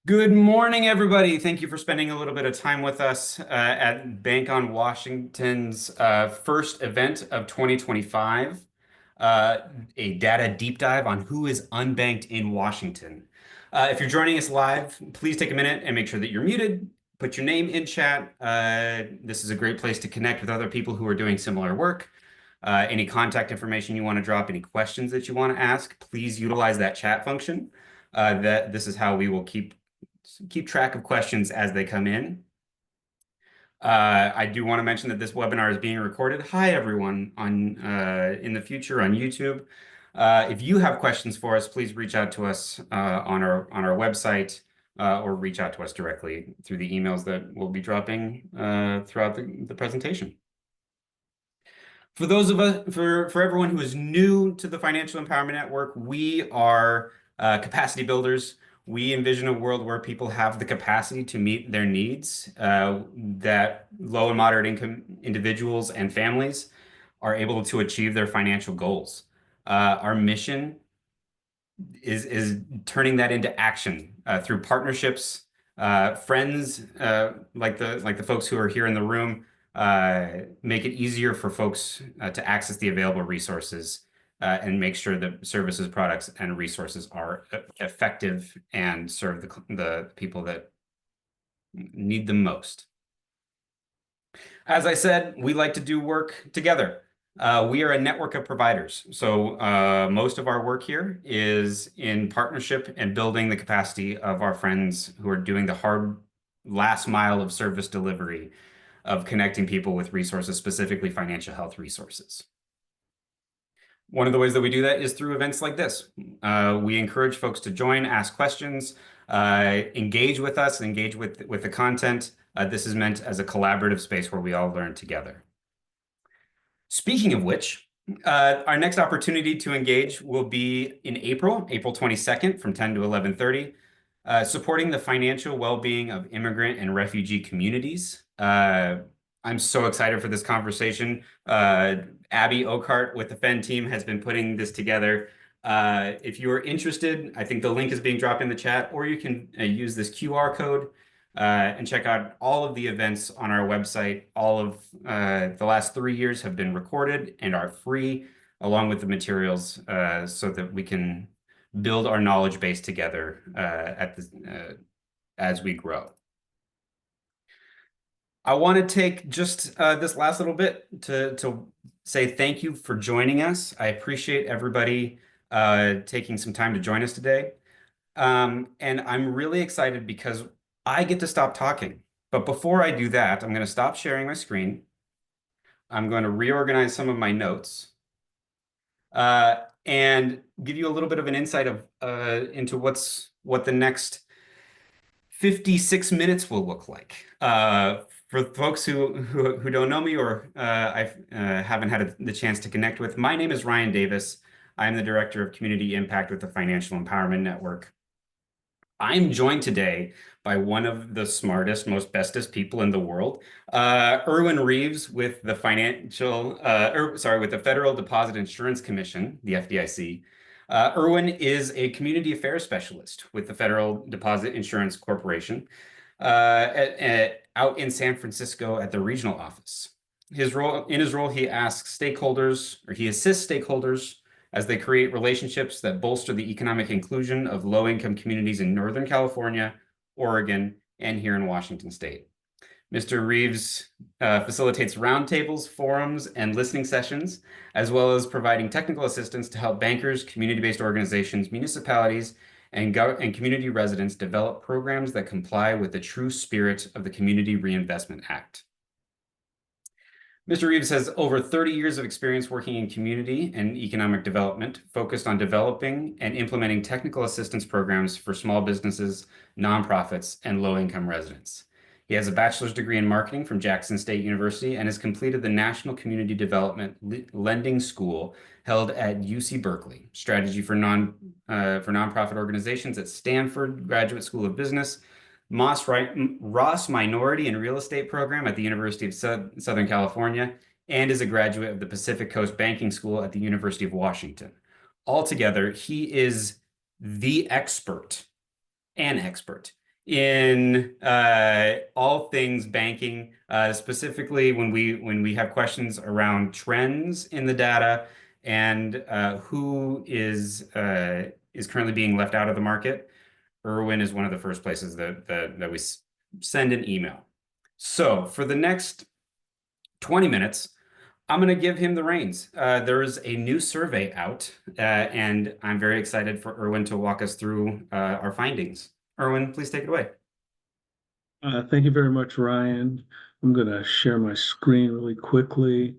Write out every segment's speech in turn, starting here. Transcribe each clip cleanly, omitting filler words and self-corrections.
Good morning, everybody. Thank you for spending a little bit of time with us at Bank on Washington's first event of 2025, uh, a data deep dive on who is unbanked in Washington. If you're joining us live, please take a minute and make sure that you're muted. Put your name in chat. This is a great place to connect with other people who are doing similar work. Any contact information you want to drop, any questions that you want to ask, please utilize that chat function. This is how we will keep track of questions as they come in. I do want to mention that this webinar is being recorded. Hi, everyone in the future on YouTube. If you have questions for us, please reach out to us on our website or reach out to us directly through the emails that we'll be dropping throughout the presentation. For those of us, for everyone who is new to the Financial Empowerment Network, we are capacity builders. We envision a world where people have the capacity to meet their needs, that low and moderate income individuals and families are able to achieve their financial goals. Our mission is turning that into action through partnerships, friends like the folks who are here in the room, make it easier for folks to access the available resources and make sure that services, products, and resources are effective and serve the people that need them most. As I said, we like to do work together. We are a network of providers. So most of our work here is in partnership and building the capacity of our friends who are doing the hard last mile of service delivery of connecting people with resources, specifically financial health resources. One of the ways that we do that is through events like this. We encourage folks to join, ask questions, engage with us, engage with the content. This is meant as a collaborative space where we all learn together. Speaking of which, our next opportunity to engage will be in April 22nd from 10 to 11:30, supporting the financial well-being of immigrant and refugee communities. I'm so excited for this conversation. Abby Oakart with the FEN team has been putting this together. If you are interested, I think the link is being dropped in the chat, or you can use this QR code and check out all of the events on our website. All of the last 3 years have been recorded and are free, along with the materials, so that we can build our knowledge base together as we grow. I want to take just this last little bit to say thank you for joining us. I appreciate everybody taking some time to join us today. And I'm really excited because I get to stop talking. But before I do that, I'm going to stop sharing my screen. I'm going to reorganize some of my notes and give you a little bit of an insight into what the next 56 minutes will look like. For folks who don't know me or I haven't had the chance to connect with, my name is Ryan Davis. I'm the Director of Community Impact with the Financial Empowerment Network. I'm joined today by one of the smartest, most bestest people in the world, Erwin Reeves with the with the Federal Deposit Insurance Commission, the FDIC. Erwin is a community affairs specialist with the Federal Deposit Insurance Corporation out in San Francisco at the regional office. In his role, he assists stakeholders as they create relationships that bolster the economic inclusion of low-income communities in Northern California, Oregon, and here in Washington State. Mr. Reeves facilitates roundtables, forums, and listening sessions, as well as providing technical assistance to help bankers, community-based organizations, municipalities, and community residents develop programs that comply with the true spirit of the Community Reinvestment Act. Mr. Reeves has over 30 years of experience working in community and economic development, focused on developing and implementing technical assistance programs for small businesses, nonprofits, and low-income residents. He has a bachelor's degree in marketing from Jackson State University and has completed the National Community Development Lending School held at UC Berkeley, strategy for nonprofit organizations at Stanford Graduate School of Business, Ross Minority and Real Estate Program at the University of Southern California, and is a graduate of the Pacific Coast Banking School at the University of Washington. Altogether, he is an expert in all things banking, specifically when we have questions around trends in the data and who is currently being left out of the market. Erwin is one of the first places that we send an email. So for the next 20 minutes, I'm going to give him the reins. There is a new survey out, and I'm very excited for Erwin to walk us through our findings. Erwin, please take it away. Thank you very much, Ryan. I'm going to share my screen really quickly.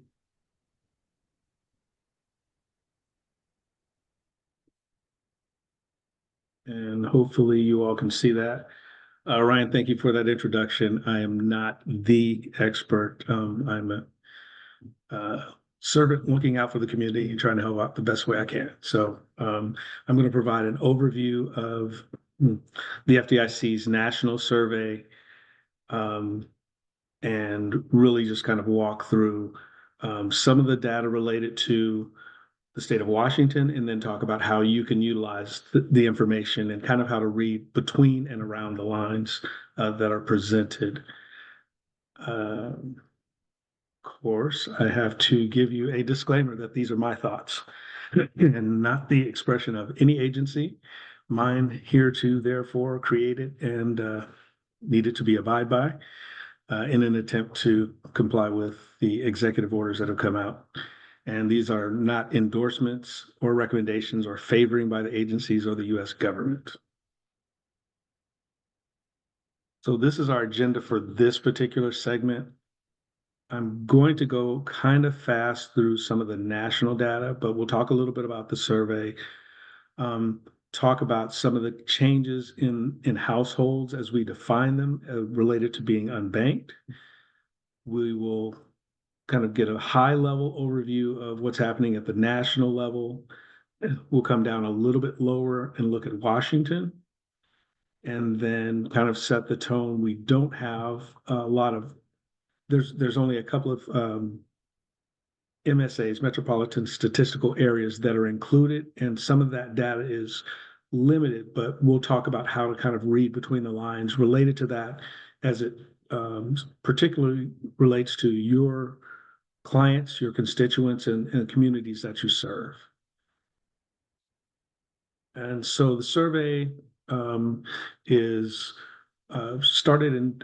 And hopefully you all can see that. Ryan, thank you for that introduction. I am not the expert. I'm a servant looking out for the community and trying to help out the best way I can. So I'm going to provide an overview of the FDIC's national survey, and really just kind of walk through some of the data related to the state of Washington, and then talk about how you can utilize the information and kind of how to read between and around the lines that are presented. Of course, I have to give you a disclaimer that these are my thoughts and not the expression of any agency. Mine here to therefore created and needed to be abide by in an attempt to comply with the executive orders that have come out. And these are not endorsements or recommendations or favoring by the agencies or the U.S. government. So this is our agenda for this particular segment. I'm going to go kind of fast through some of the national data, but we'll talk a little bit about the survey, talk about some of the changes in households as we define them related to being unbanked. We will kind of get a high level overview of what's happening at the national level. We'll come down a little bit lower and look at Washington, and then kind of set the tone. We don't have a lot of, there's only a couple of MSAs, metropolitan statistical areas, that are included, and some of that data is limited, but we'll talk about how to kind of read between the lines related to that as it particularly relates to your clients, your constituents, and communities that you serve. And so the survey is started in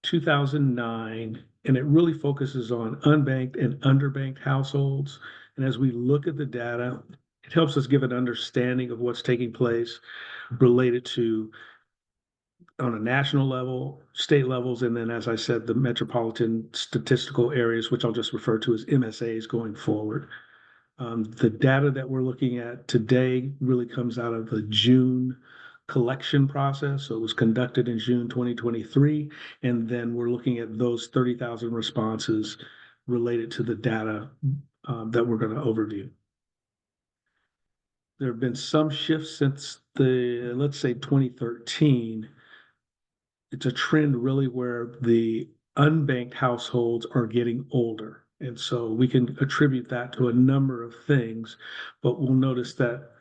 2009, and it really focuses on unbanked and underbanked households. And as we look at the data, it helps us give an understanding of what's taking place related to on a national level, state levels, and then, as I said, the metropolitan statistical areas, which I'll just refer to as MSAs going forward. The data that we're looking at today really comes out of the June collection process. So it was conducted in June 2023, and then we're looking at those 30,000 responses related to the data that we're going to overview. There have been some shifts since let's say 2013. It's a trend really where the unbanked households are getting older. And so we can attribute that to a number of things, but we'll notice that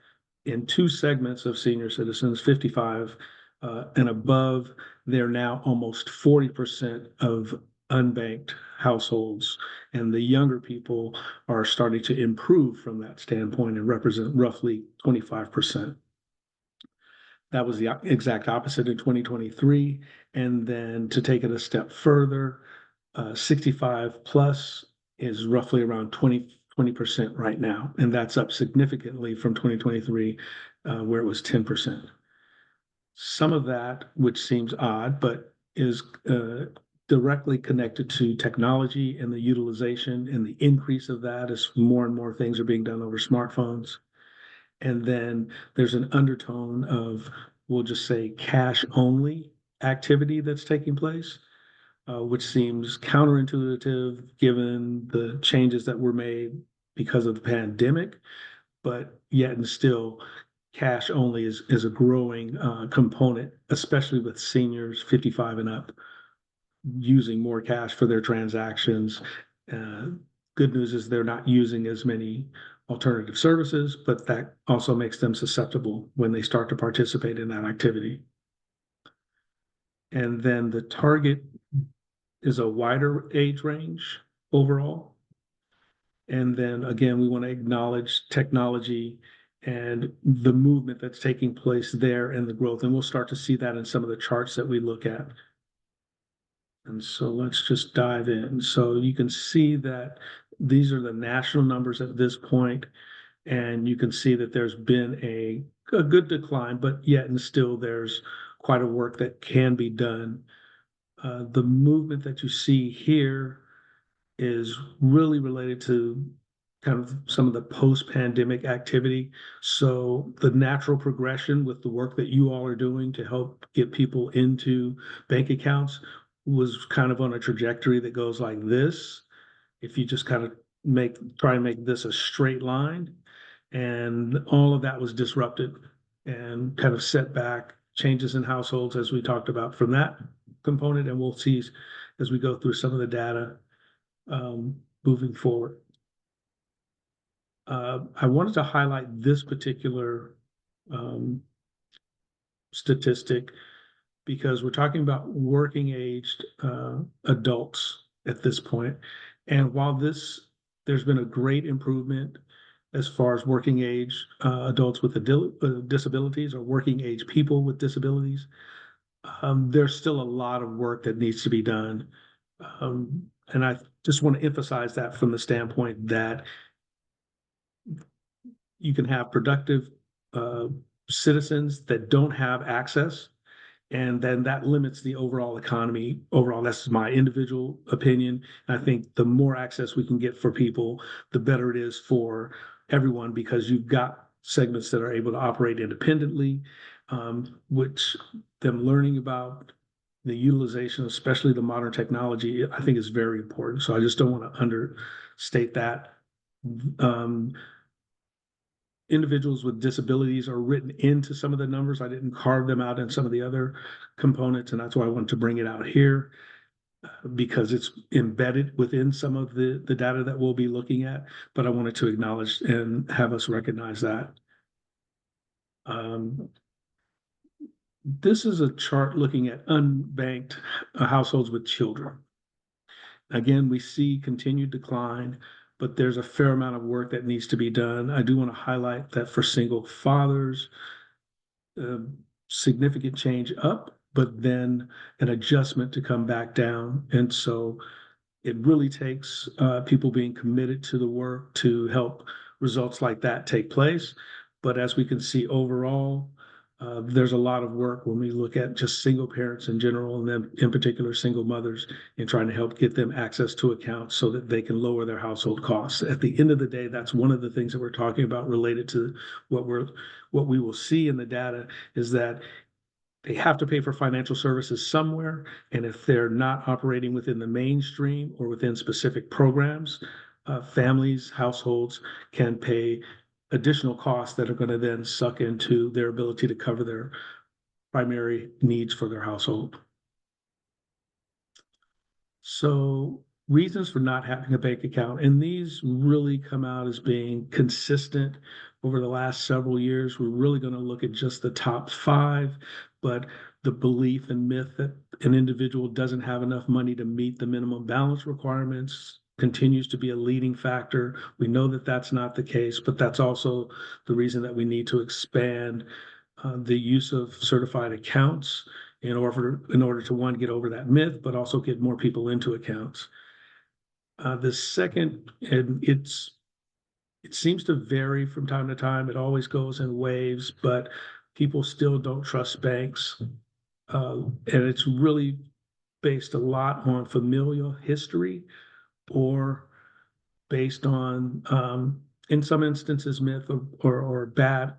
in two segments of senior citizens, 55 and above, they're now almost 40% of unbanked households. And the younger people are starting to improve from that standpoint and represent roughly 25%. That was the exact opposite in 2023. And then to take it a step further, 65 plus is roughly around 20% right now. And that's up significantly from 2023, where it was 10%. Some of that, which seems odd, but is directly connected to technology and the utilization and the increase of that as more and more things are being done over smartphones. And then there's an undertone of, we'll just say, cash only activity that's taking place, which seems counterintuitive given the changes that were made because of the pandemic. But yet and still, cash only is a growing component, especially with seniors 55 and up using more cash for their transactions. Good news is they're not using as many alternative services, but that also makes them susceptible when they start to participate in that activity. And then the target is a wider age range overall. And then again, we want to acknowledge technology and the movement that's taking place there and the growth. And we'll start to see that in some of the charts that we look at. And so let's just dive in. So you can see that these are the national numbers at this point, and you can see that there's been a good decline, but yet and still there's quite a work that can be done. The movement that you see here is really related to kind of some of the post-pandemic activity. So the natural progression with the work that you all are doing to help get people into bank accounts was kind of on a trajectory that goes like this. If you just kind of try and make this a straight line, and all of that was disrupted and kind of set back changes in households as we talked about from that component, and we'll see as we go through some of the data moving forward. I wanted to highlight this particular statistic because we're talking about working aged adults at this point. And while there's been a great improvement as far as working age adults with disabilities or working age people with disabilities, there's still a lot of work that needs to be done. And I just want to emphasize that from the standpoint that you can have productive citizens that don't have access, and then that limits the overall economy. Overall, that's my individual opinion. I think the more access we can get for people, the better it is for everyone, because you've got segments that are able to operate independently, which them learning about the utilization, especially the modern technology, I think is very important. So I just don't want to understate that. Individuals with disabilities are written into some of the numbers. I didn't carve them out in some of the other components, and that's why I wanted to bring it out here, because it's embedded within some of the data that we'll be looking at, but I wanted to acknowledge and have us recognize that. This is a chart looking at unbanked households with children. Again, we see continued decline, but there's a fair amount of work that needs to be done. I do want to highlight that for single fathers, significant change up, but then an adjustment to come back down. And so it really takes people being committed to the work to help results like that take place. But as we can see overall, there's a lot of work when we look at just single parents in general, and then in particular single mothers, in trying to help get them access to accounts so that they can lower their household costs. At the end of the day, that's one of the things that we're talking about related to what we will see in the data, is that they have to pay for financial services somewhere. And if they're not operating within the mainstream or within specific programs, families, households can pay additional costs that are going to then suck into their ability to cover their primary needs for their household. So reasons for not having a bank account, and these really come out as being consistent over the last several years. We're really going to look at just the top 5, but the belief and myth that an individual doesn't have enough money to meet the minimum balance requirements continues to be a leading factor. We know that that's not the case, but that's also the reason that we need to expand the use of certified accounts in order to, one, get over that myth, but also get more people into accounts. The second, and it seems to vary from time to time. It always goes in waves, but people still don't trust banks. And it's really based a lot on familial history, or based on, in some instances, myth or bad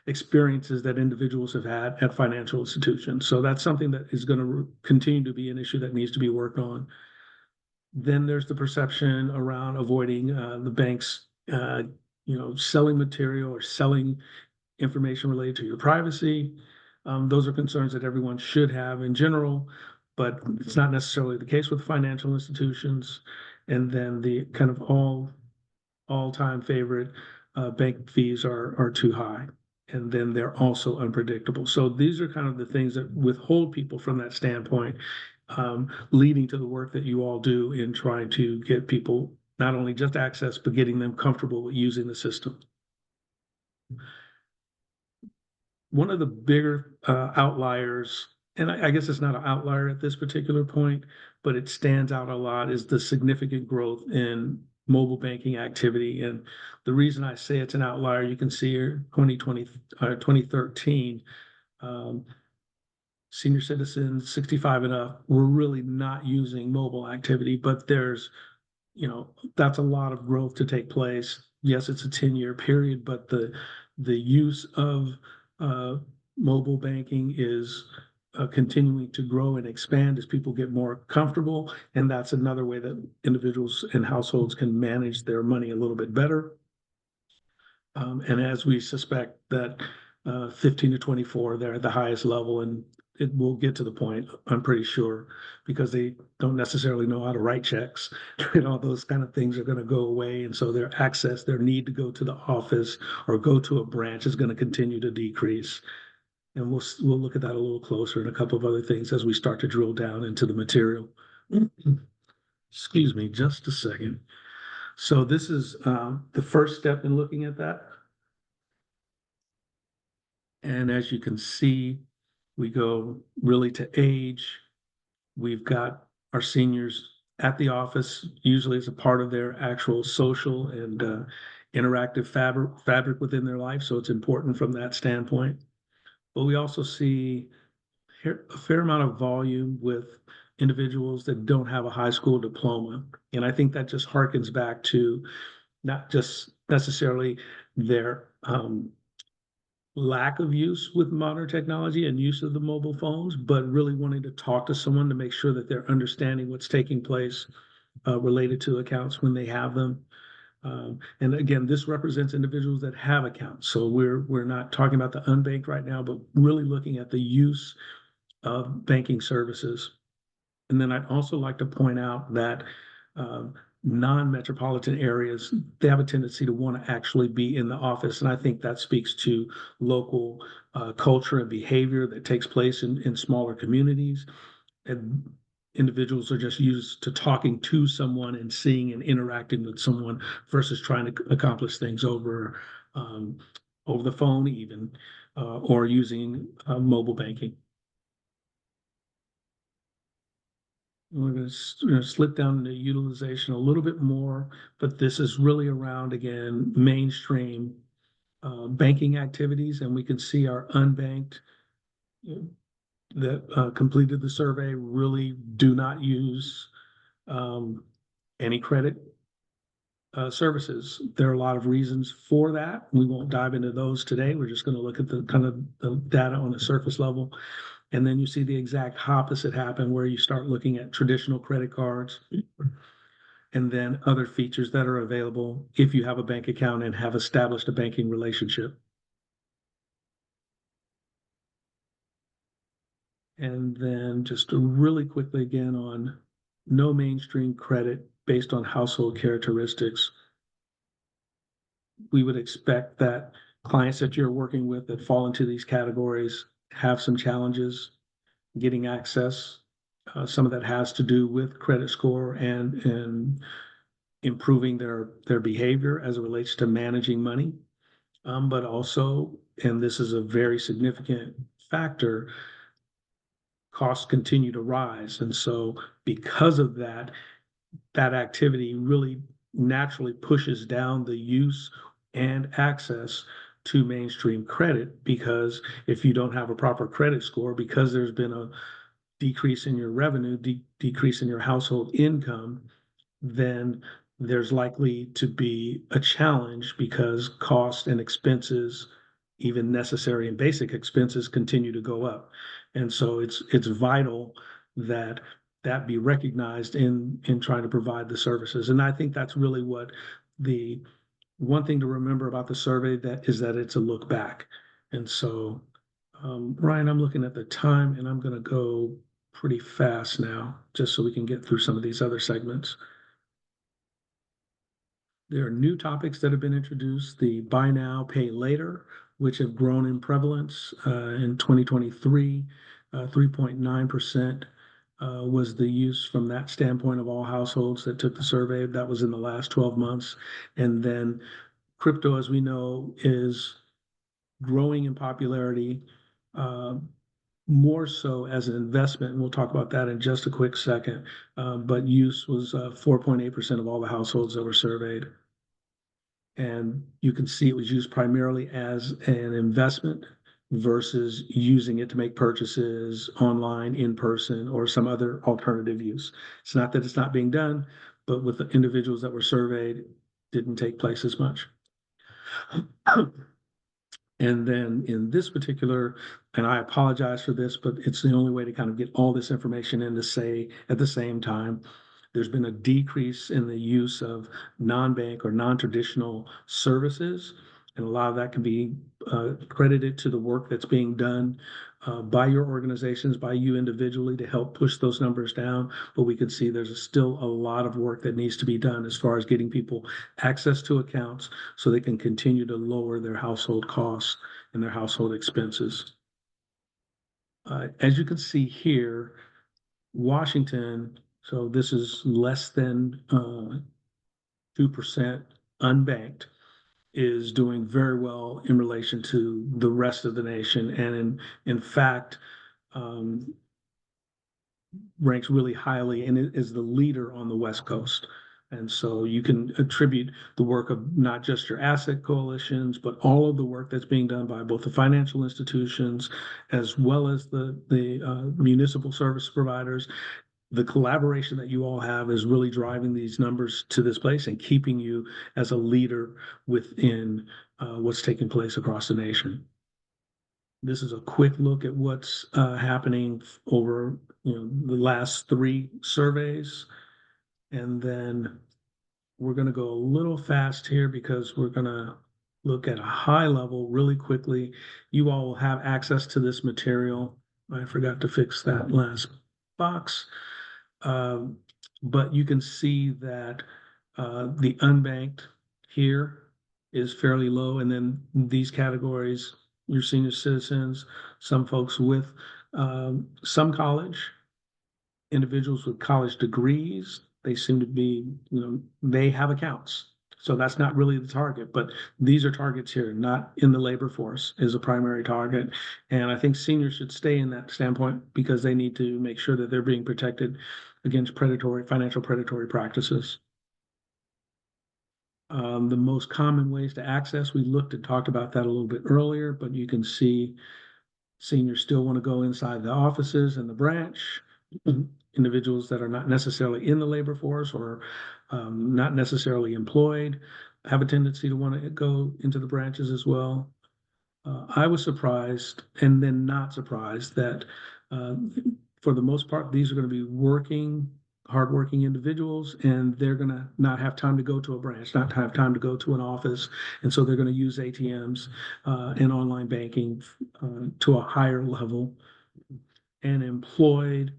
experiences that individuals have had at financial institutions. So that's something that is going to continue to be an issue that needs to be worked on. Then there's the perception around avoiding the banks, selling material or selling information related to your privacy. Those are concerns that everyone should have in general, but it's not necessarily the case with financial institutions. And then the kind of all-time favorite, bank fees are too high. and then they're also unpredictable. So these are kind of the things that withhold people from that standpoint, leading to the work that you all do in trying to get people not only just access, but getting them comfortable with using the system. One of the bigger outliers, and I guess it's not an outlier at this particular point, but it stands out a lot, is the significant growth in mobile banking activity. And the reason I say it's an outlier, you can see here 2013, um, senior citizens 65 and up were really not using mobile activity, but that's a lot of growth to take place. Yes, it's a 10-year period, but the use of uh, mobile banking is continuing to grow and expand as people get more comfortable. And that's another way that individuals and households can manage their money a little bit better. And as we suspect that 15 to 24, they're at the highest level, and it will get to the point, I'm pretty sure, because they don't necessarily know how to write checks. All those kind of things are going to go away. And so their need to go to the office or go to a branch is going to continue to decrease. And we'll look at that a little closer and a couple of other things as we start to drill down into the material. Excuse me, just a second. So this is the first step in looking at that. And as you can see, we go really to age. We've got our seniors at the office, usually as a part of their actual social and interactive fabric within their life. So it's important from that standpoint. But we also see a fair amount of volume with individuals that don't have a high school diploma. And I think that just harkens back to not just necessarily their lack of use with modern technology and use of the mobile phones, but really wanting to talk to someone to make sure that they're understanding what's taking place related to accounts when they have them. And again, this represents individuals that have accounts. So we're not talking about the unbanked right now, but really looking at the use of banking services. And then I'd also like to point out that non-metropolitan areas, they have a tendency to want to actually be in the office. And I think that speaks to local culture and behavior that takes place in smaller communities. And individuals are just used to talking to someone and seeing and interacting with someone versus trying to accomplish things over the phone even, or using mobile banking. We're going to slip down into utilization a little bit more, but this is really around, again, mainstream banking activities. And we can see our unbanked that completed the survey really do not use any credit services. There are a lot of reasons for that. We won't dive into those today. We're just going to look at the kind of the data on the surface level. And then you see the exact opposite happen where you start looking at traditional credit cards and then other features that are available if you have a bank account and have established a banking relationship. And then just really quickly again on no mainstream credit based on household characteristics. We would expect that clients that you're working with that fall into these categories have some challenges getting access. Some of that has to do with credit score and improving their behavior as it relates to managing money. But also, and this is a very significant factor, costs continue to rise. And so because of that, that activity really naturally pushes down the use and access to mainstream credit, because if you don't have a proper credit score, because there's been a decrease in your revenue, decrease in your household income, then there's likely to be a challenge because cost and expenses, even necessary and basic expenses, continue to go up. And so it's vital that that be recognized in trying to provide the services. And I think that's really what the one thing to remember about the survey that is that it's a look back. And so, Ryan, I'm looking at the time and I'm going to go pretty fast now, just so we can get through some of these other segments. There are new topics that have been introduced, the buy now, pay later which have grown in prevalence. In 2023, 3.9% was the use from that standpoint of all households that took the survey. That was in the last 12 months. And then crypto, as we know, is growing in popularity, uh, more so as an investment. And we'll talk about that in just a quick second. But use was 4.8% of all the households that were surveyed. And you can see it was used primarily as an investment versus using it to make purchases online, in person, or some other alternative use. It's not that it's not being done, but with the individuals that were surveyed, didn't take place as much. And then in this particular, and I apologize for this, but it's the only way to kind of get all this information in to say at the same time, there's been a decrease in the use of non-bank or non-traditional services. And a lot of that can be credited to the work that's being done by your organizations, by you individually to help push those numbers down. But we can see there's still a lot of work that needs to be done as far as getting people access to accounts so they can continue to lower their household costs and their household expenses. As you can see here, Washington, so this is less than 2% unbanked, is doing very well in relation to the rest of the nation, and in fact, um, ranks really highly and is the leader on the West Coast. And so you can attribute the work of not just your asset coalitions, but all of the work that's being done by both the financial institutions as well as the municipal service providers. The collaboration that you all have is really driving these numbers to this place and keeping you as a leader within what's taking place across the nation. This is a quick look at what's happening over the last 3 surveys. And then we're going to go a little fast here because we're going to look at a high level really quickly. You all will have access to this material. I forgot to fix that last box. But you can see that the unbanked here is fairly low. And then these categories, your senior citizens, some folks with some college, individuals with college degrees, they seem to be, they have accounts. So that's not really the target, but these are targets here, not in the labor force is a primary target. And I think seniors should stay in that standpoint because they need to make sure that they're being protected against financial predatory practices. The most common ways to access, we looked and talked about that a little bit earlier, but you can see seniors still want to go inside the offices and the branch. Individuals that are not necessarily in the labor force or not necessarily employed have a tendency to want to go into the branches as well. I was surprised and then not surprised that for the most part, these are going to be hardworking individuals, and they're going to not have time to go to a branch, not have time to go to an office. And so they're going to use ATMs and online banking to a higher level. And employed,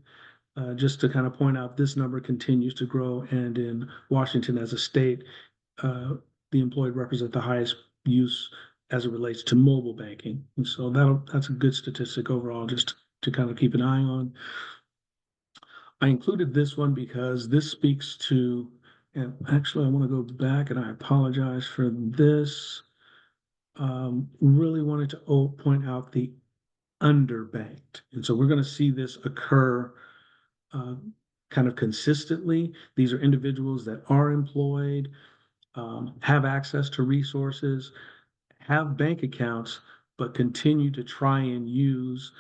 just to kind of point out, this number continues to grow. And in Washington as a state, the employed represent the highest use as it relates to mobile banking. And so that's a good statistic overall, just to kind of keep an eye on. I included this one because this speaks to, and actually I want to go back and I apologize for this. Really wanted to point out the underbanked. And so we're going to see this occur kind of consistently. These are individuals that are employed, have access to resources, have bank accounts, but continue to try and use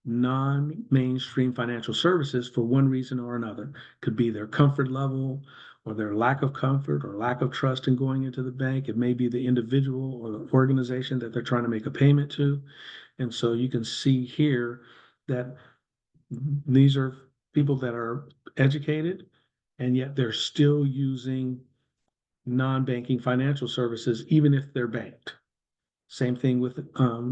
non-mainstream financial services for one reason or another. Could be their comfort level or their lack of comfort or lack of trust in going into the bank. It may be the individual or the organization that they're trying to make a payment to. And so you can see here that these are people that are educated, and yet they're still using non-banking financial services, even if they're banked. Same thing with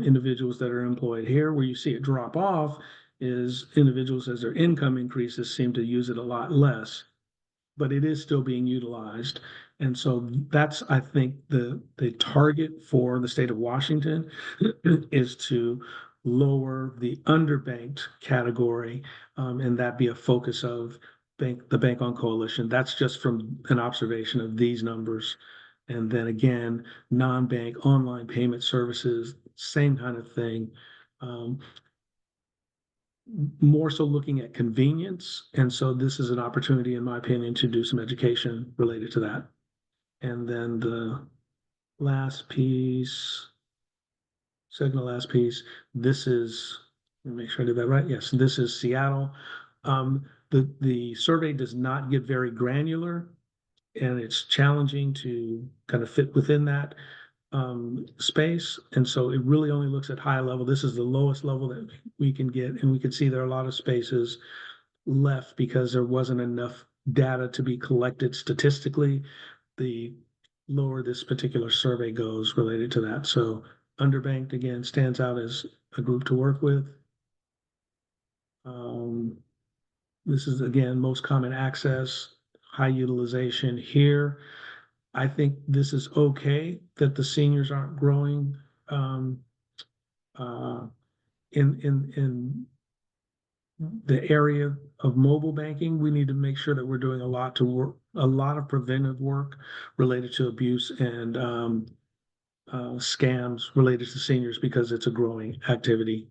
individuals that are employed here, where you see it drop off is individuals as their income increases seem to use it a lot less, but it is still being utilized. And so that's, I think, the target for the state of Washington is to lower the underbanked category, and that be a focus of the Bank on Coalition. That's just from an observation of these numbers. And then again, non-bank online payment services, same kind of thing. Um, More so looking at convenience. And so this is an opportunity, in my opinion, to do some education related to that. And then the last piece, second to last piece, this is, let me make sure I did that right. Yes, this is Seattle. The survey does not get very granular, and it's challenging to kind of fit within that space. And so it really only looks at high level. This is the lowest level that we can get. And we can see there are a lot of spaces left because there wasn't enough data to be collected statistically. The lower this particular survey goes related to that. So underbanked again stands out as a group to work with. Um, this is again most common access, high utilization here. I think this is okay that the seniors aren't growing um, uh, in the area of mobile banking. We need to make sure that we're doing a lot of preventive work related to abuse and scams related to seniors because it's a growing activity.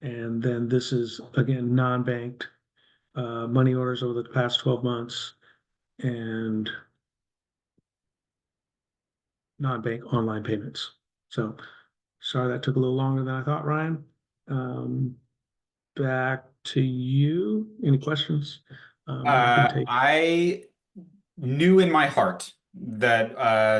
And then this is again non-banked money orders over the past 12 months and non-bank online payments. So sorry that took a little longer than I thought, Ryan. Um, Back to you. Any questions? I can take. I knew in my heart that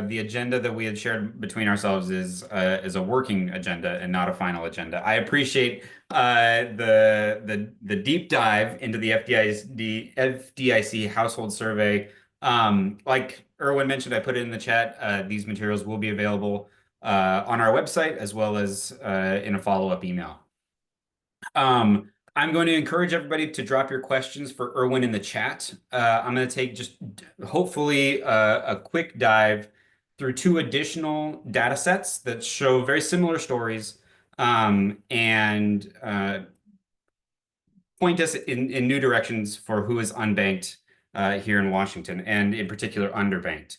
the agenda that we had shared between ourselves is a working agenda and not a final agenda. I appreciate the deep dive into the FDIC Household Survey. Like Erwin mentioned, I put it in the chat. These materials will be available on our website as well as in a follow-up email. I'm going to encourage everybody to drop your questions for Erwin in the chat. I'm going to take just hopefully a quick dive through two additional data sets that show very similar stories and point us in new directions for who is unbanked here in Washington and in particular underbanked.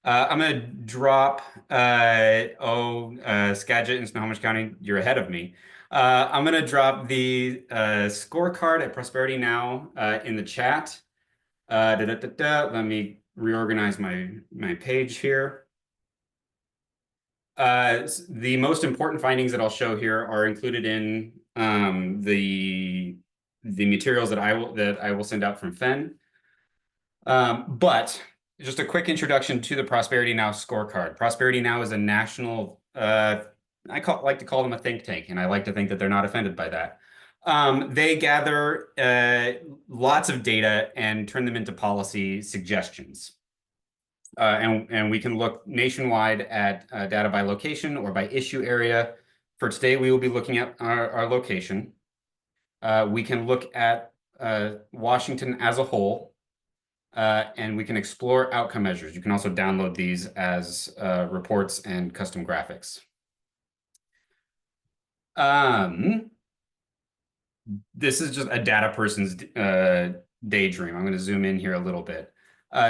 I'm going to drop, Skagit and Snohomish County, you're ahead of me. I'm going to drop the scorecard at Prosperity Now in the chat. Let me reorganize my page here. The most important findings that I'll show here are included in the materials that I will send out from Fen. But just a quick introduction to the Prosperity Now scorecard. Prosperity Now is a national, like to call them a think tank, and I like to think that they're not offended by that. They gather lots of data and turn them into policy suggestions. And we can look nationwide at data by location or by issue area. For today, we will be looking at our location. We can look at Washington as a whole. And we can explore outcome measures. You can also download these as reports and custom graphics. This is just a data person's daydream. I'm going to zoom in here a little bit.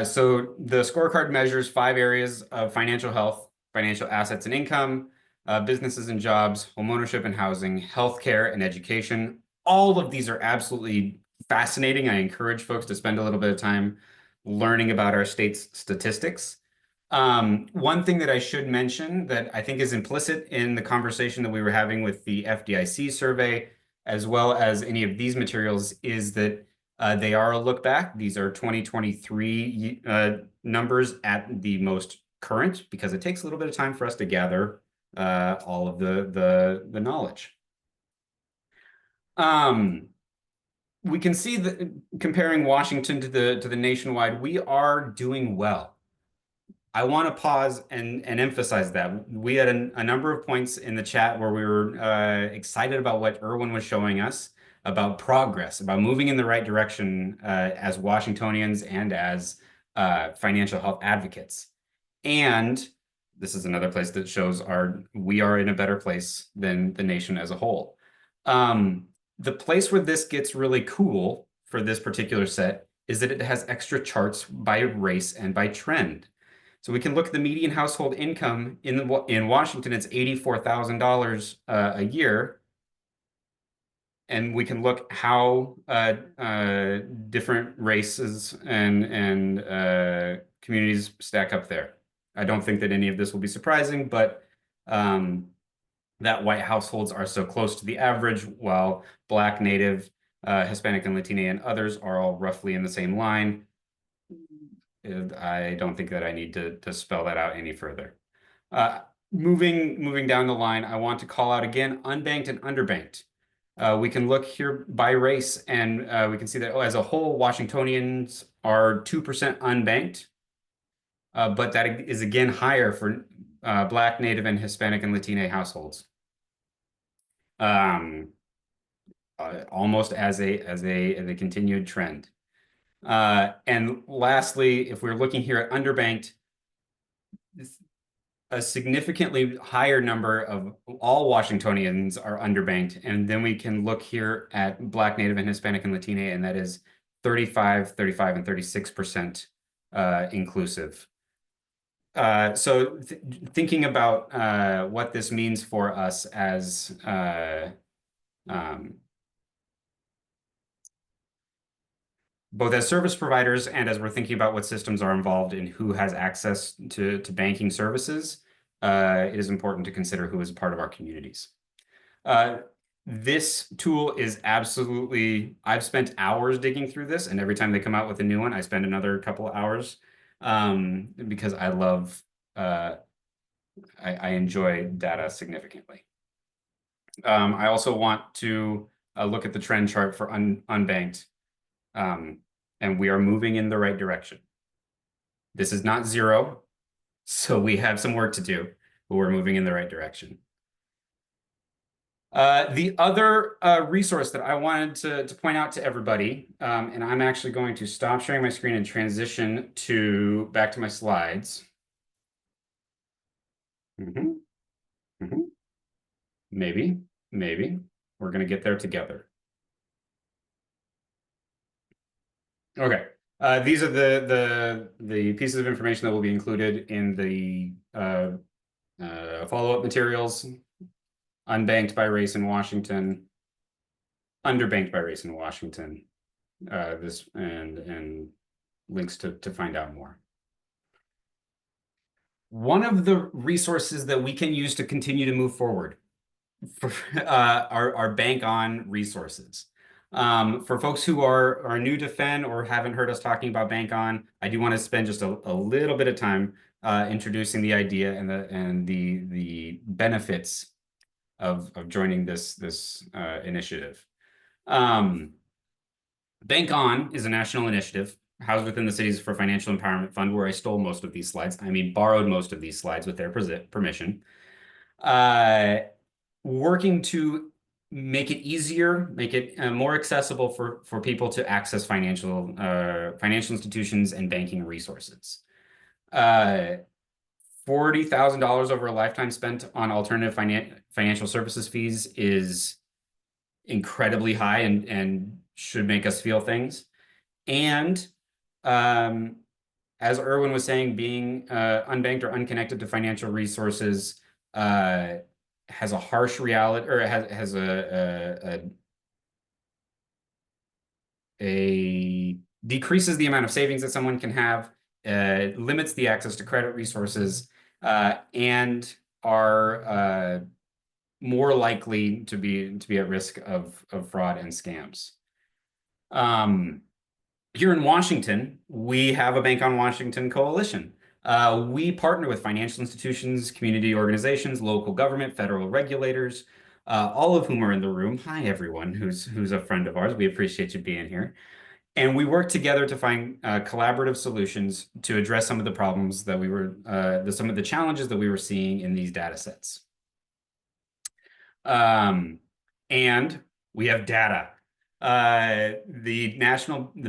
So the scorecard measures 5 areas of financial health, financial assets and income, businesses and jobs, homeownership and housing, healthcare and education. All of these are absolutely fascinating. I encourage folks to spend a little bit of time learning about our state's statistics. One thing that I should mention that I think is implicit in the conversation that we were having with the FDIC survey, as well as any of these materials, is that they are a look back. These are 2023 numbers at the most current, because it takes a little bit of time for us to gather all of the knowledge. We can see that comparing Washington to the nationwide, we are doing well. I want to pause and emphasize that. We had a number of points in the chat where we were excited about what Erwin was showing us about progress, about moving in the right direction as Washingtonians and as financial health advocates. And this is another place that shows we are in a better place than the nation as a whole. The place where this gets really cool for this particular set is that it has extra charts by race and by trend. So we can look at the median household income in Washington, it's $84,000 a year. And we can look how different races and communities stack up there. I don't think that any of this will be surprising, but that white households are so close to the average, while Black, Native, Hispanic, and Latina, and others are all roughly in the same line. I don't think that I need to spell that out any further. Moving down the line, I want to call out again unbanked and underbanked. We can look here by race, and we can see that as a whole, Washingtonians are 2% unbanked, but that is again higher for Black, Native, and Hispanic and Latina households. Almost as a continued trend. And lastly, if we're looking here at underbanked, a significantly higher number of all Washingtonians are underbanked. And then we can look here at Black, Native, and Hispanic and Latina, and that is 35, and 36% inclusive. So thinking about what this means for us as both as service providers and as we're thinking about what systems are involved in who has access to banking services, it is important to consider who is a part of our communities. This tool is absolutely, I've spent hours digging through this, and every time they come out with a new one, I spend another couple of hours because I love, I enjoy data significantly. I also want to look at the trend chart for unbanked. And we are moving in the right direction. This is not zero, so we have some work to do, but we're moving in the right direction. The other resource that I wanted to point out to everybody, and I'm actually going to stop sharing my screen and transition back to my slides. Maybe we're going to get there together. Okay, these are the pieces of information that will be included in the follow-up materials. Unbanked by race in Washington, underbanked by race in Washington. This and links to find out more. One of the resources that we can use to continue to move forward for our Bank On resources. For folks who are new to FEN or haven't heard us talking about Bank On, I do want to spend just a little bit of time introducing the idea and the benefits of joining this initiative. Bank On is a national initiative housed within the Cities for Financial Empowerment Fund, where I stole most of these slides. I mean, borrowed most of these slides with their permission. Working to make it easier, make it more accessible for people to access financial institutions and banking resources. $40,000 over a lifetime spent on alternative financial services fees is incredibly high and should make us feel things. And as Erwin was saying, being unbanked or unconnected to financial resources has a harsh reality, or has a decreases the amount of savings that someone can have, limits the access to credit resources, and are more likely to be at risk of fraud and scams. Here in Washington, we have a Bank on Washington coalition. We partner with financial institutions, community organizations, local government, federal regulators, all of whom are in the room. Hi, everyone who's a friend of ours. We appreciate you being here. And we work together to find collaborative solutions to address some of the problems that we were, some of the challenges that we were seeing in these data sets. And we have data. The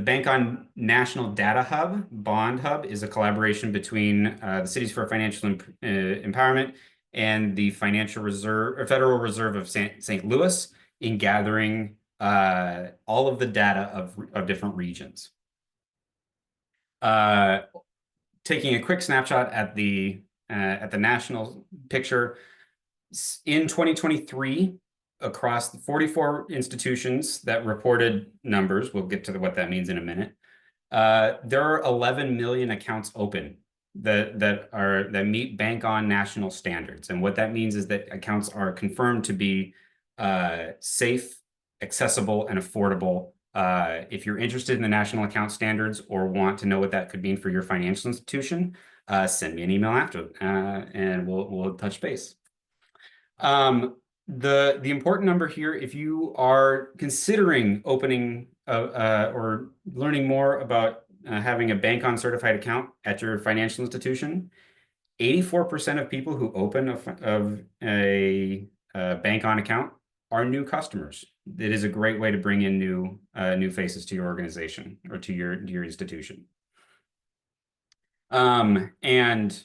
Bank on National Data Hub, Bond Hub, is a collaboration between the Cities for Financial Empowerment and the Financial Reserve or Federal Reserve of St. Louis in gathering all of the data of different regions. Taking a quick snapshot at the national picture, in 2023, across the 44 institutions that reported numbers, we'll get to what that means in a minute, there are 11 million accounts open that meet Bank on national standards. And what that means is that accounts are confirmed to be safe, accessible, and affordable. If you're interested in the national account standards or want to know what that could mean for your financial institution, send me an email after, and we'll touch base. The important number here, if you are considering opening or learning more about having a bank on certified account at your financial institution, 84% of people who open a bank on account are new customers. It is a great way to bring in new faces to your organization or to your institution. It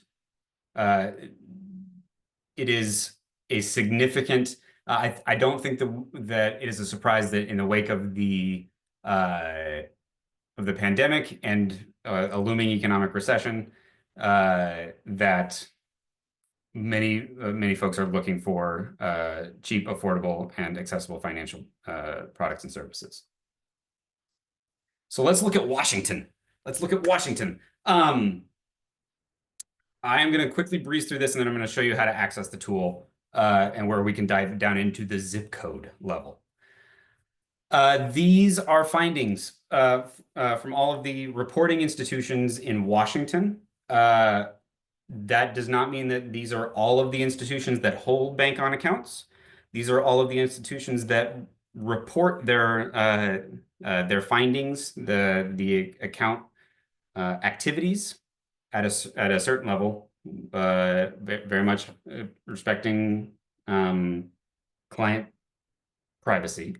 is a significant. I don't think that it is a surprise that in the wake of the pandemic and a looming economic recession, that many folks are looking for cheap, affordable, and accessible financial products and services. So let's look at Washington. I am going to quickly breeze through this, and then I'm going to show you how to access the tool and where we can dive down into the zip code level. These are findings from all of the reporting institutions in Washington. That does not mean that these are all of the institutions that hold bank on accounts. These are all of the institutions that report their findings, the account activities at a certain level, very much respecting client privacy.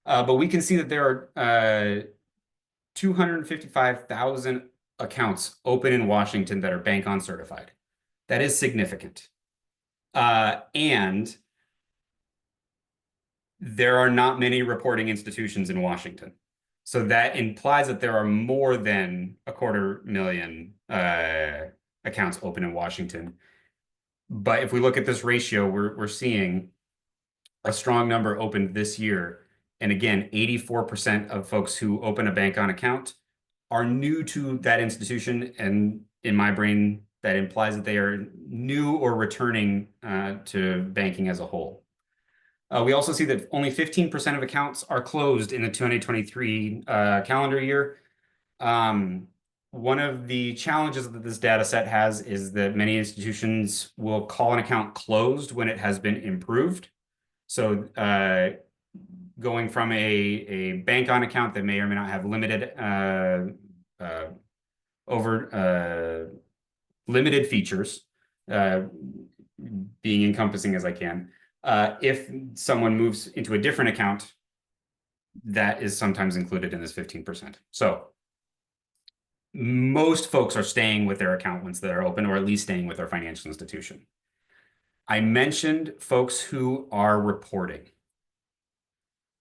But we can see that there are 255,000 accounts open in Washington that are bank on certified. That is significant. And there are not many reporting institutions in Washington. So that implies that there are more than 250,000 accounts open in Washington. But if we look at this ratio, we're seeing a strong number opened this year. And again, 84% of folks who open a bank on account are new to that institution. And in my brain, that implies that they are new or returning to banking as a whole. We also see that only 15% of accounts are closed in the 2023 calendar year. One of the challenges that this data set has is that many institutions will call an account closed when it has been improved. So going from a bank on account that may or may not have limited features, being encompassing as I can, if someone moves into a different account, that is sometimes included in this 15%. So most folks are staying with their account once they're open, or at least staying with their financial institution. I mentioned folks who are reporting.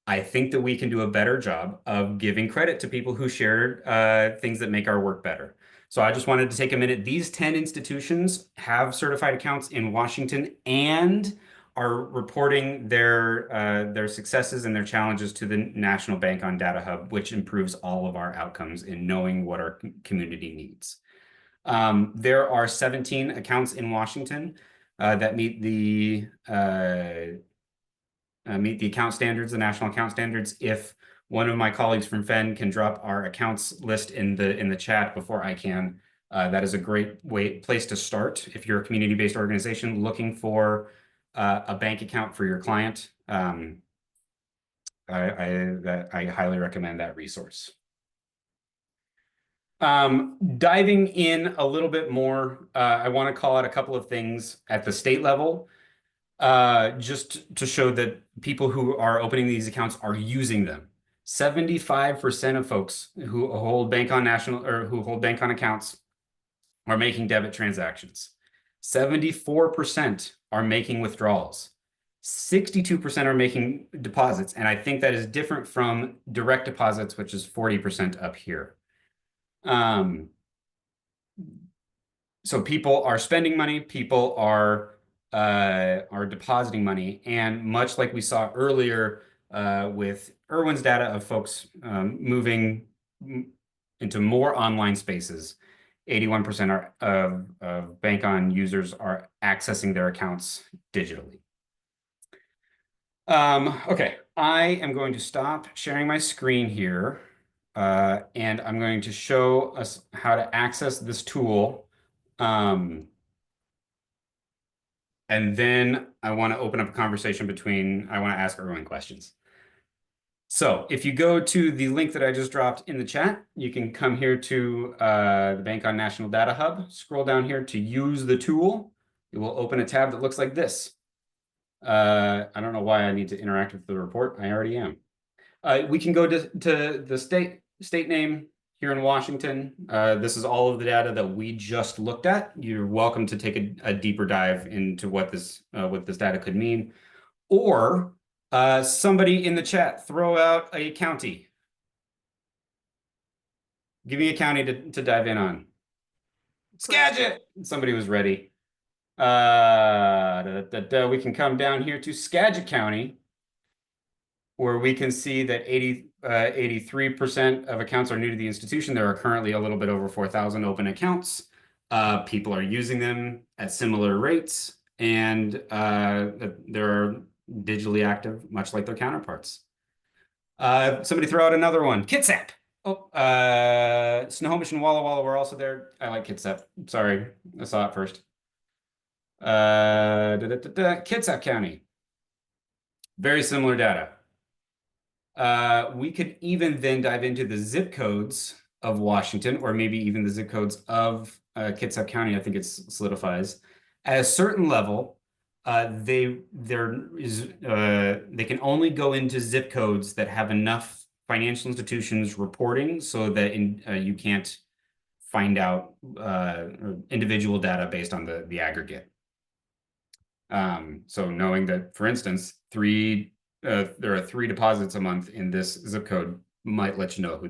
I think that we can do a better job of giving credit to people who share things that make our work better. So I just wanted to take a minute. These 10 institutions have certified accounts in Washington and are reporting their successes and their challenges to the National Bank on Data Hub, which improves all of our outcomes in knowing what our community needs. There are 17 accounts in Washington that meet the account standards, the national account standards. If one of my colleagues from FEN can drop our accounts list in the chat before I can, that is a great place to start if you're a community-based organization looking for a bank account for your client. I highly recommend that resource. Diving in a little bit more, I want to call out a couple of things at the state level, just to show that people who are opening these accounts are using them. 75% of folks who hold bank on national or who hold bank on accounts are making debit transactions. 74% are making withdrawals. 62% are making deposits. And I think that is different from direct deposits, which is 40% up here. So people are spending money, people are depositing money, and much like we saw earlier with Erwin's data of folks moving into more online spaces, 81% of Bank On users are accessing their accounts digitally. Okay, I am going to stop sharing my screen here, and I'm going to show us how to access this tool. And then I want to open up a conversation I want to ask Erwin questions. So if you go to the link that I just dropped in the chat, you can come here to the Bank On National Data Hub, scroll down here to use the tool. It will open a tab that looks like this. I don't know why I need to interact with the report. I already am. We can go to the state name here in Washington. This is all of the data that we just looked at. You're welcome to take a deeper dive into what this data could mean. Or somebody in the chat, throw out a county. Give me a county to dive in on. Skagit! Somebody was ready. We can come down here to Skagit County, where we can see that 83% of accounts are new to the institution. There are currently a little bit over 4,000 open accounts. People are using them at similar rates, and they're digitally active, much like their counterparts. Somebody throw out another one. Kitsap. Oh, Snohomish and Walla Walla were also there. I like Kitsap. Sorry, I saw it first. Kitsap County. Very similar data. We could even then dive into the zip codes of Washington, or maybe even the zip codes of Kitsap County. I think it solidifies. At a certain level, they can only go into zip codes that have enough financial institutions reporting so that you can't find out individual data based on the aggregate. So knowing that, for instance, there are 3 deposits a month in this zip code might let you know who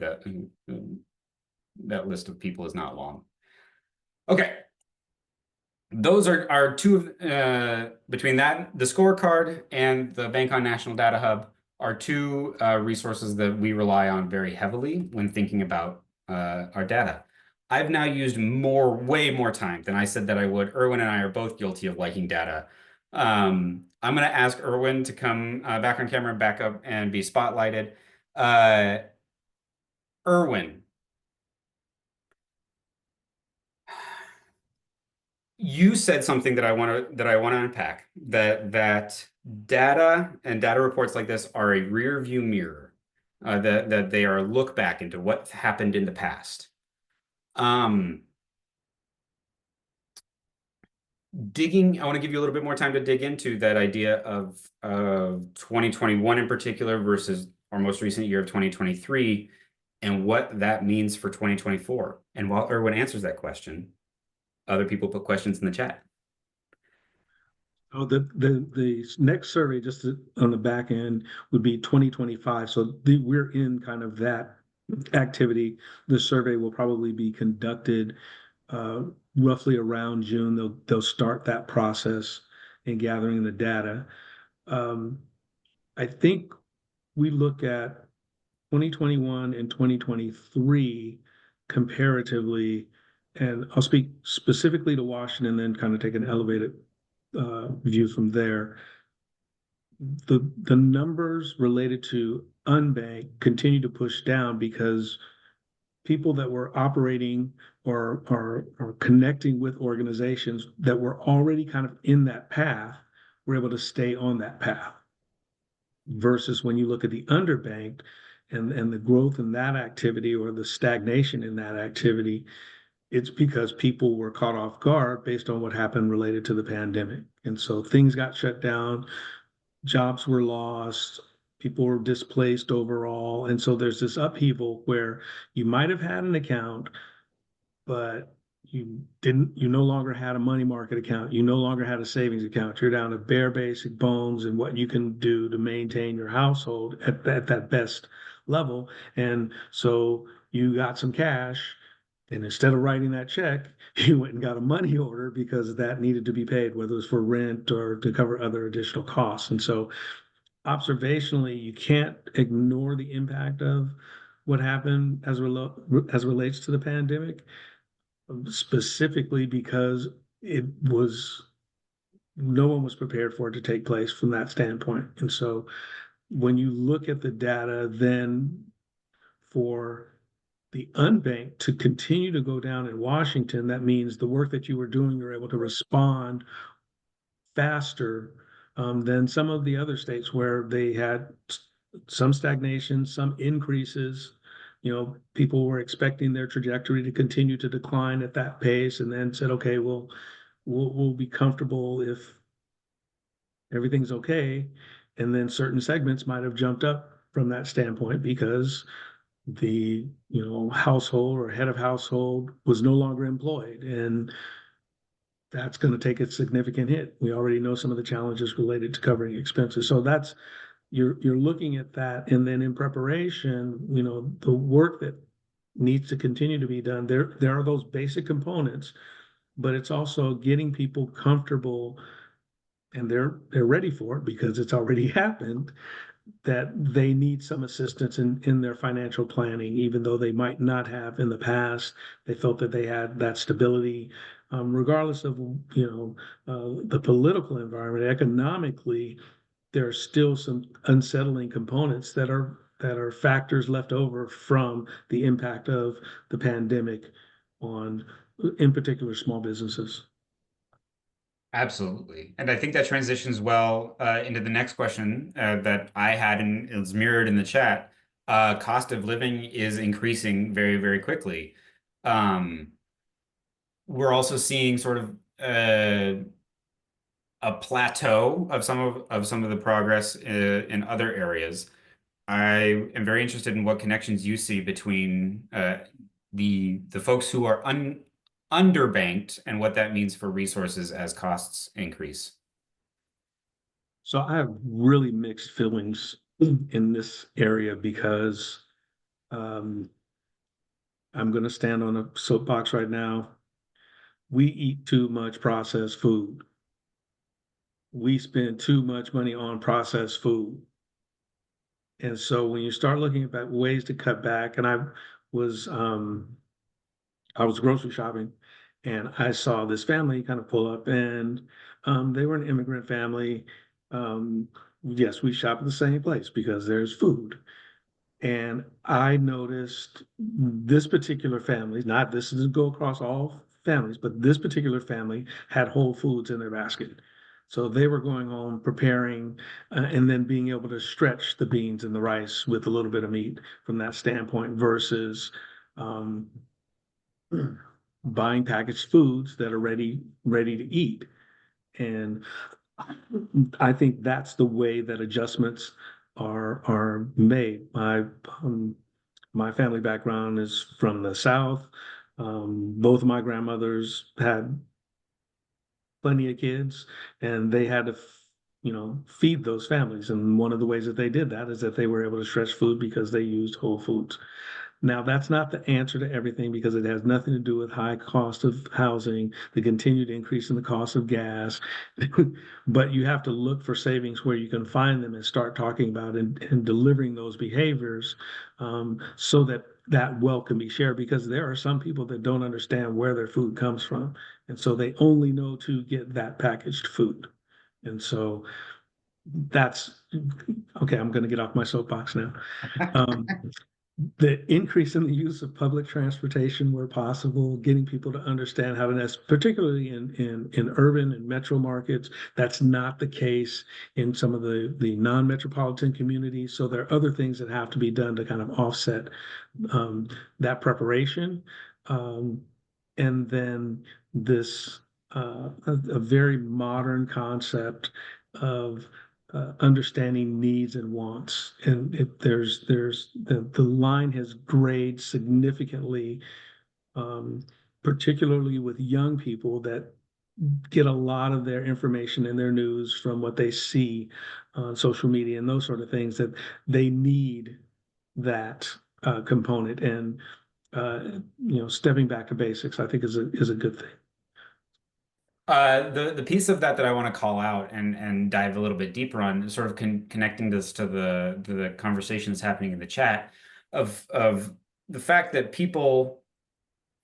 that list of people is not long. Okay. Those are two, between that, the scorecard and the Bank On National Data Hub are 2 resources that we rely on very heavily when thinking about our data. I've now used way more time than I said that I would. Erwin and I are both guilty of liking data. I'm going to ask Erwin to come back on camera and back up and be spotlighted. Erwin, you said something that I want to unpack, that data and data reports like this are a rear view mirror, that they are a look back into what happened in the past. I want to give you a little bit more time to dig into that idea of 2021 in particular versus our most recent year of 2023 and what that means for 2024. And while Erwin answers that question, other people put questions in the chat. Oh, the next survey just on the back end would be 2025. So we're in kind of that activity. The survey will probably be conducted roughly around June. They'll start that process in gathering the data. I think we look at 2021 and 2023 comparatively, and I'll speak specifically to Washington, then kind of take an elevated view from there. The numbers related to unbanked continue to push down because people that were operating or connecting with organizations that were already kind of in that path were able to stay on that path. Versus when you look at the underbanked and the growth in that activity or the stagnation in that activity, it's because people were caught off guard based on what happened related to the pandemic. And so things got shut down, jobs were lost, People were displaced overall. And so there's this upheaval where you might have had an account, but you no longer had a money market account. You no longer had a savings account. You're down to bare basic bones and what you can do to maintain your household at that best level. And so you got some cash, and instead of writing that check, you went and got a money order because that needed to be paid, whether it was for rent or to cover other additional costs. And so observationally, you can't ignore the impact of what happened as relates to the pandemic, specifically because it was no one was prepared for it to take place from that standpoint. And so when you look at the data, then for the unbanked to continue to go down in Washington, that means the work that you were doing, you're able to respond faster than some of the other states where they had some stagnation, some increases. People were expecting their trajectory to continue to decline at that pace, and then said, "Okay, well, we'll be comfortable if everything's okay." And then certain segments might have jumped up from that standpoint because the household or head of household was no longer employed, and that's going to take a significant hit. We already know some of the challenges related to covering expenses. So that's you're looking at that, and then in preparation, the work that needs to continue to be done. There are those basic components, but it's also getting people comfortable, and they're ready for it because it's already happened, that they need some assistance in their financial planning, even though they might not have in the past. They felt that they had that stability, regardless of the political environment. Economically, there are still some unsettling components that are factors left over from the impact of the pandemic on, in particular, small businesses. Absolutely. And I think that transitions well into the next question that I had, and it was mirrored in the chat. Cost of living is increasing very, very quickly. Um, we're also seeing sort of a plateau of some of the progress in other areas. I am very interested in what connections you see between the folks who are underbanked and what that means for resources as costs increase. So I have really mixed feelings in this area because um, I'm going to stand on a soapbox right now. We eat too much processed food. We spend too much money on processed food. And so when you start looking at ways to cut back, and was um, I was grocery shopping, and I saw this family kind of pull up, and they were an immigrant family. Yes, we shop at the same place because there's food. And I noticed this particular family, not this doesn't go across all families, but this particular family had Whole Foods in their basket. So they were going home, preparing, and then being able to stretch the beans and the rice with a little bit of meat from that standpoint versus um, buying packaged foods that are ready to eat. And I think that's the way that adjustments are made. My family background is from the South. Both of my grandmothers had plenty of kids, and they had to, feed those families. And one of the ways that they did that is that they were able to stretch food because they used Whole Foods. Now, that's not the answer to everything because it has nothing to do with high cost of housing, the continued increase in the cost of gas. But you have to look for savings where you can find them and start talking about and delivering those behaviors, so that that wealth can be shared, because there are some people that don't understand where their food comes from. And so they only know to get that packaged food. And so that's okay. I'm going to get off my soapbox now. Um, the increase in the use of public transportation where possible, getting people to understand how to nest, particularly in urban and metro markets. That's not the case in some of the non-metropolitan communities. So there are other things that have to be done to kind of offset that preparation. And then this a very modern concept of understanding needs and wants. And the line has grayed significantly, um, particularly with young people that get a lot of their information and their news from what they see on social media and those sort of things, that they need that component. And stepping back to basics, I think is a good thing. The piece of that I want to call out and dive a little bit deeper on, sort of connecting this to the conversations happening in the chat of the fact that people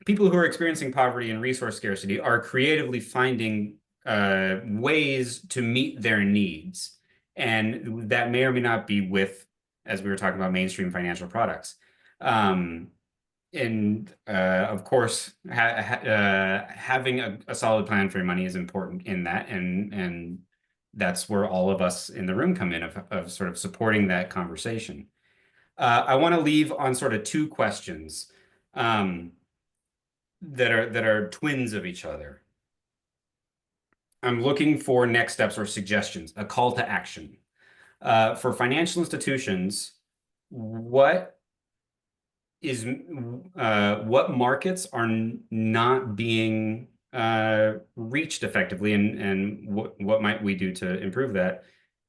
who are experiencing poverty and resource scarcity are creatively finding ways to meet their needs, and that may or may not be with, as we were talking about, mainstream financial products. Um, and of course, having a solid plan for your money is important in that, and that's where all of us in the room come in of sort of supporting that conversation. I want to leave on sort of two questions um, that are twins of each other. I'm looking for next steps or suggestions, a call to action. For financial institutions, what what markets are not being reached effectively, and what might we do to improve that?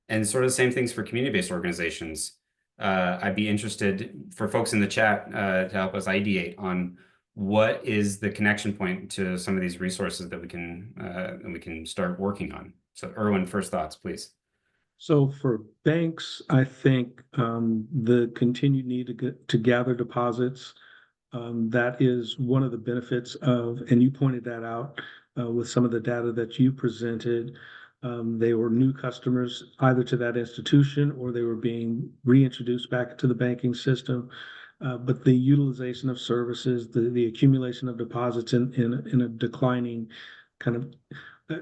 And sort of the same things for community-based organizations. I'd be interested for folks in the chat to help us ideate on what is the connection point to some of these resources that we can start working on. So, Erwin, first thoughts, please. So for banks, I think the continued need to gather deposits, that is one of the benefits of, and you pointed that out with some of the data that you presented. They were new customers either to that institution or they were being reintroduced back to the banking system. But the utilization of services, the accumulation of deposits in a declining kind of,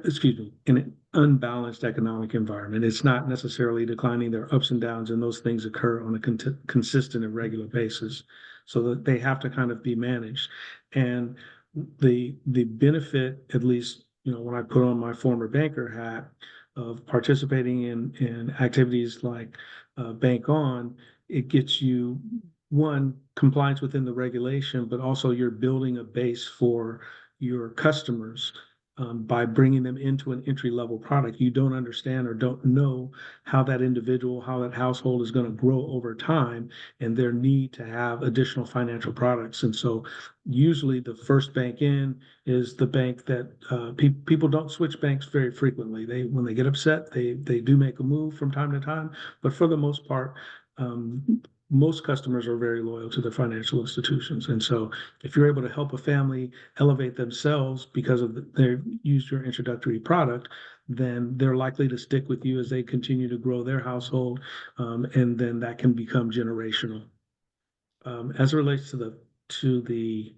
excuse me, in an unbalanced economic environment. It's not necessarily declining. There are ups and downs, and those things occur on a consistent and regular basis, so that they have to kind of be managed. And the benefit, at least when I put on my former banker hat, of participating in activities like Bank On, it gets you, one, compliance within the regulation, but also you're building a base for your customers by bringing them into an entry-level product. You don't understand or don't know how that individual, how that household is going to grow over time and their need to have additional financial products. And so usually the first bank in is the bank that people don't switch banks very frequently. When they get upset, they do make a move from time to time, but for the most part, most customers are very loyal to their financial institutions. And so if you're able to help a family elevate themselves because they've used your introductory product, then they're likely to stick with you as they continue to grow their household. And then that can become generational. As it relates to the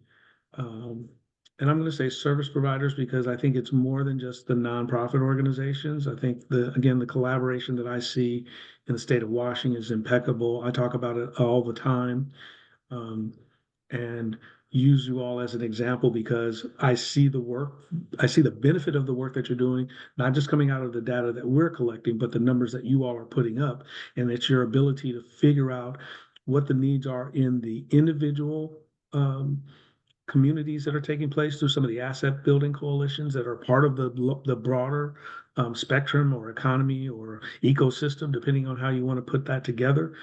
and I'm going to say service providers, because I think it's more than just the nonprofit organizations. I think the collaboration that I see in the state of Washington is impeccable. I talk about it all the time, and use you all as an example because I see the work, I see the benefit of the work that you're doing, not just coming out of the data that we're collecting, but the numbers that you all are putting up, and it's your ability to figure out what the needs are in the individual communities that are taking place through some of the asset building coalitions that are part of the broader spectrum or economy or ecosystem, depending on how you want to put that together.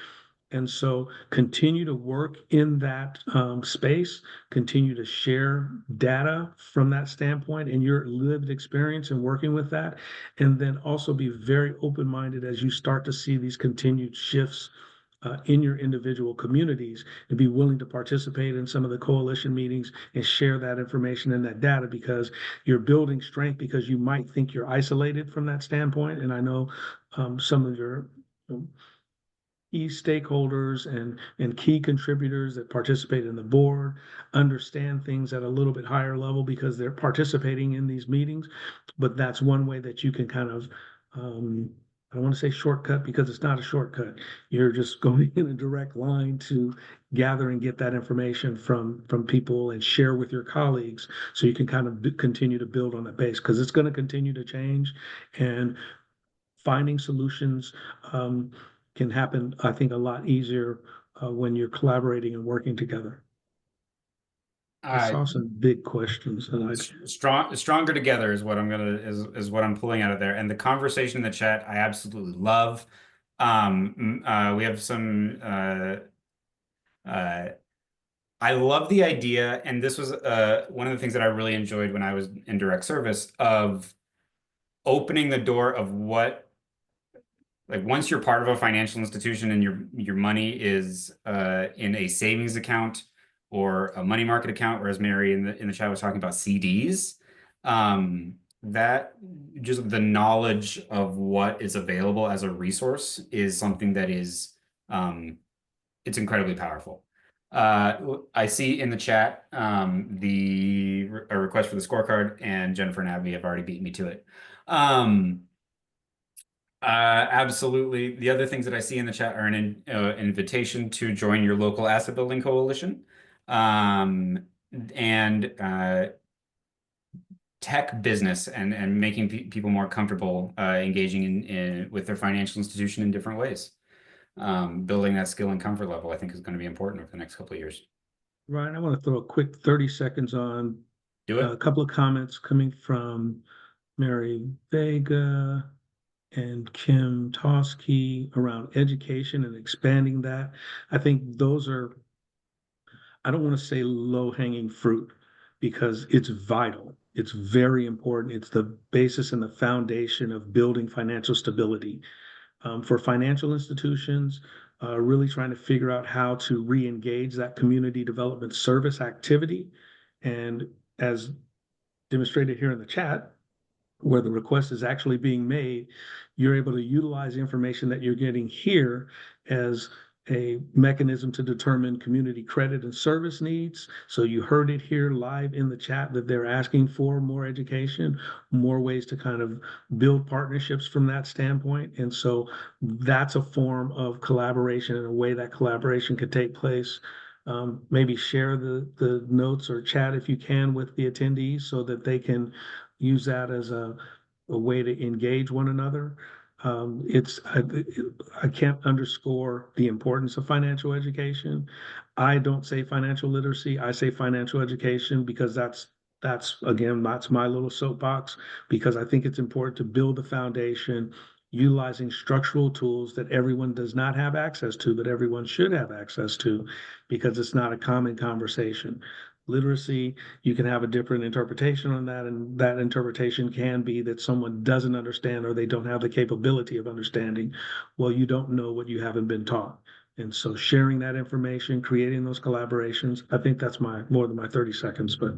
And so continue to work in that space, continue to share data from that standpoint and your lived experience in working with that. And then also be very open-minded as you start to see these continued shifts in your individual communities, and be willing to participate in some of the coalition meetings and share that information and that data, because you're building strength, because you might think you're isolated from that standpoint. And I know some of your key stakeholders and key contributors that participate in the board understand things at a little bit higher level because they're participating in these meetings. But that's one way that you can kind of I don't want to say shortcut, because it's not a shortcut. You're just going in a direct line to gather and get that information from people and share with your colleagues, so you can kind of continue to build on that base, because it's going to continue to change. And finding solutions can happen, I think, a lot easier when you're collaborating and working together. I Uh, saw some big questions, and stronger together is what is what I'm pulling out of there. And the conversation in the chat, I absolutely love. We have some uh, I love the idea, and this was one of the things that I really enjoyed when I was in direct service of opening the door of what, like, once you're part of a financial institution and your money is in a savings account or a money market account, whereas Mary in the chat was talking about CDs, that just the knowledge of what is available as a resource is something that is it's incredibly powerful. I see in the chat a request for the scorecard, and Jennifer and Abby have already beaten me to it. Absolutely. The other things that I see in the chat are an invitation to join your local asset building coalition, and tech business and making people more comfortable engaging with their financial institution in different ways. Building that skill and comfort level, I think, is going to be important over the next couple of years. Ryan, I want to throw a quick 30 seconds on Do a it. couple of comments coming from Mary Vega and Kim Toski around education and expanding that. I think those are, I don't want to say low-hanging fruit because it's vital. It's very important. It's the basis and the foundation of building financial stability. For financial institutions, really trying to figure out how to re-engage that community development service activity. And as demonstrated here in the chat, where the request is actually being made, you're able to utilize the information that you're getting here as a mechanism to determine community credit and service needs. So you heard it here live in the chat that they're asking for more education, more ways to kind of build partnerships from that standpoint. And so that's a form of collaboration and a way that collaboration could take place. Maybe share the notes or chat if you can with the attendees so that they can use that as a way to engage one another. I can't underscore the importance of financial education. I don't say financial literacy. I say financial education because that's again, that's my little soapbox, because I think it's important to build the foundation utilizing structural tools that everyone does not have access to, but everyone should have access to, because it's not a common conversation. Literacy, you can have a different interpretation on that, and that interpretation can be that someone doesn't understand or they don't have the capability of understanding. Well, you don't know what you haven't been taught. And so sharing that information, creating those collaborations, I think that's more than my 30 seconds, but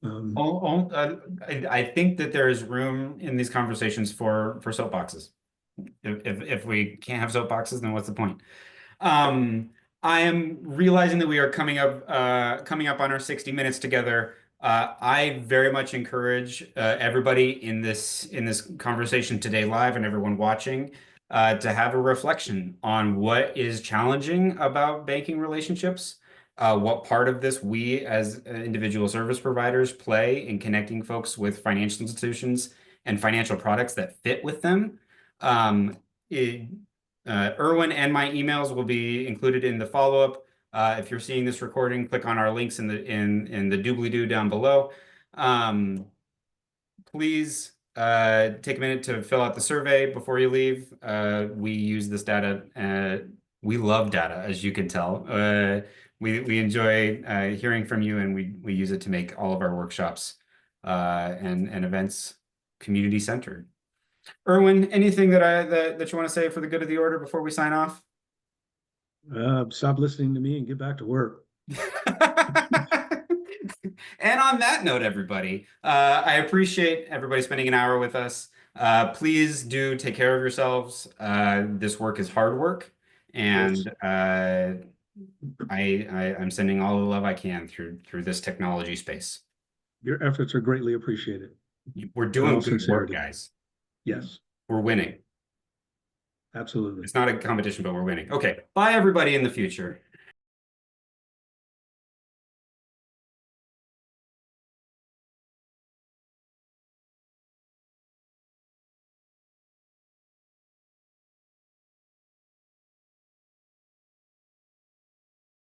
I think that there is room in these conversations for soapboxes. If we can't have soapboxes, then what's the point? I am realizing that we are coming up on our 60 minutes together. I very much encourage everybody in this conversation today live and everyone watching to have a reflection on what is challenging about banking relationships, what part of this we as individual service providers play in connecting folks with financial institutions and financial products that fit with them. It, Erwin and my emails will be included in the follow-up. If you're seeing this recording, click on our links in the doobly-doo down below. Please take a minute to fill out the survey before you leave. We use this data. We love data, as you can tell. We enjoy hearing from you, and we use it to make all of our workshops and events community centered. Erwin, anything that you want to say for the good of the order before we sign off? stop listening to me and get back to work. And on that note, everybody, I appreciate everybody spending an hour with us. Please do take care of yourselves. This work is hard work, and Yes. I'm sending all the love I can through this technology space. Your efforts are greatly appreciated. We're In all doing good work, sincerity. guys. Yes, We're winning. absolutely. It's not a competition, but we're winning. Okay. Bye, everybody in the future.